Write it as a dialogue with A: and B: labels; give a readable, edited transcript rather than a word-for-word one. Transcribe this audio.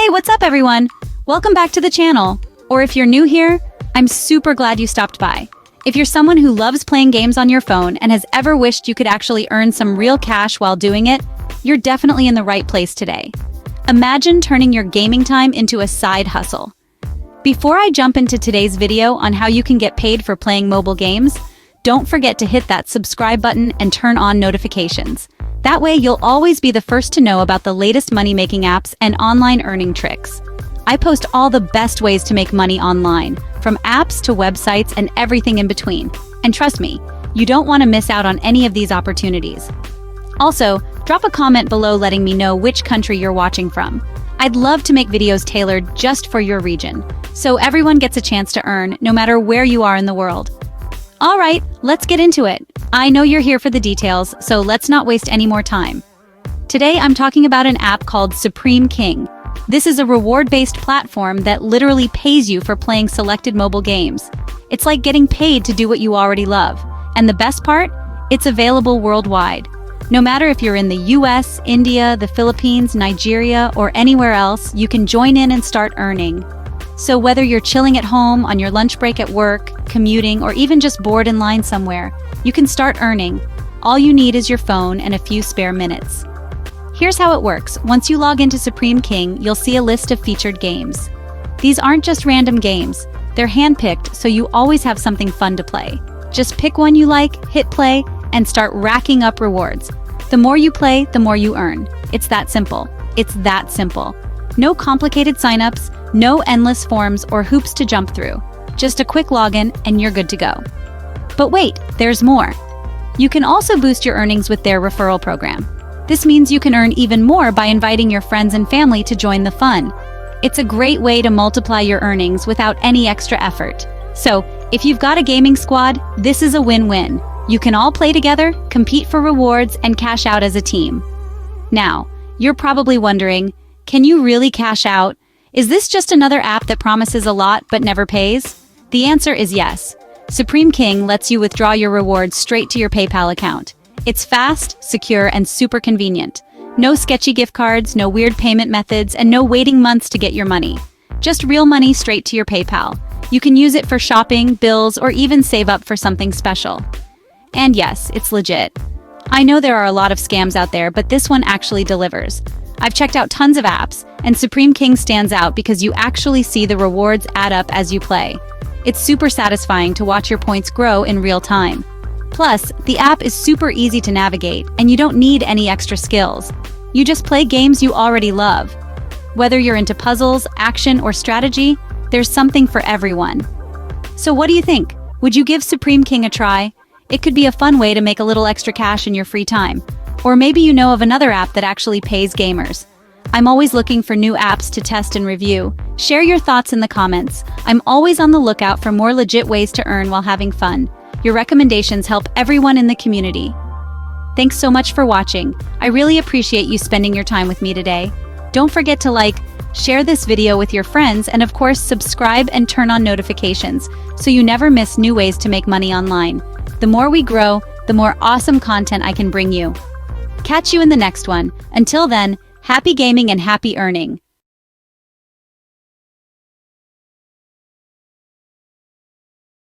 A: Hey, what's up everyone? Welcome back to the channel. Or if you're new here, I'm super glad you stopped by. If you're someone who loves playing games on your phone and has ever wished you could actually earn some real cash while doing it, you're definitely in the right place today. Imagine turning your gaming time into a side hustle. Before I jump into today's video on how you can get paid for playing mobile games, don't forget to hit that subscribe button and turn on notifications. That way you'll always be the first to know about the latest money-making apps and online earning tricks. I post all the best ways to make money online, from apps to websites and everything in between. And trust me, you don't want to miss out on any of these opportunities. Also, drop a comment below letting me know which country you're watching from. I'd love to make videos tailored just for your region, so everyone gets a chance to earn, no matter where you are in the world. All right, let's get into it. I know you're here for the details, so let's not waste any more time. Today, I'm talking about an app called Supreme King. This is a reward-based platform that literally pays you for playing selected mobile games. It's like getting paid to do what you already love. And the best part? It's available worldwide. No matter if you're in the US, India, the Philippines, Nigeria, or anywhere else, you can join in and start earning. So whether you're chilling at home, on your lunch break at work, commuting, or even just bored in line somewhere, you can start earning. All you need is your phone and a few spare minutes. Here's how it works. Once you log into Supreme King, you'll see a list of featured games. These aren't just random games. They're handpicked, so you always have something fun to play. Just pick one you like, hit play, and start racking up rewards. The more you play, the more you earn. It's that simple. It's that simple. No complicated signups, no endless forms or hoops to jump through. Just a quick login and you're good to go. But wait, there's more. You can also boost your earnings with their referral program. This means you can earn even more by inviting your friends and family to join the fun. It's a great way to multiply your earnings without any extra effort. So, if you've got a gaming squad, this is a win-win. You can all play together, compete for rewards, and cash out as a team. Now, you're probably wondering, can you really cash out? Is this just another app that promises a lot but never pays? The answer is yes. Supreme King lets you withdraw your rewards straight to your PayPal account. It's fast, secure, and super convenient. No sketchy gift cards, no weird payment methods, and no waiting months to get your money. Just real money straight to your PayPal. You can use it for shopping, bills, or even save up for something special. And yes, it's legit. I know there are a lot of scams out there, but this one actually delivers. I've checked out tons of apps, and Supreme King stands out because you actually see the rewards add up as you play. It's super satisfying to watch your points grow in real time. Plus, the app is super easy to navigate, and you don't need any extra skills. You just play games you already love. Whether you're into puzzles, action, or strategy, there's something for everyone. So what do you think? Would you give Supreme King a try? It could be a fun way to make a little extra cash in your free time. Or maybe you know of another app that actually pays gamers. I'm always looking for new apps to test and review. Share your thoughts in the comments. I'm always on the lookout for more legit ways to earn while having fun. Your recommendations help everyone in the community. Thanks so much for watching. I really appreciate you spending your time with me today. Don't forget to like, share this video with your friends, and of course subscribe and turn on notifications so you never miss new ways to make money online. The more we grow, the more awesome content I can bring you. Catch you in the next one. Until then, happy gaming and happy earning.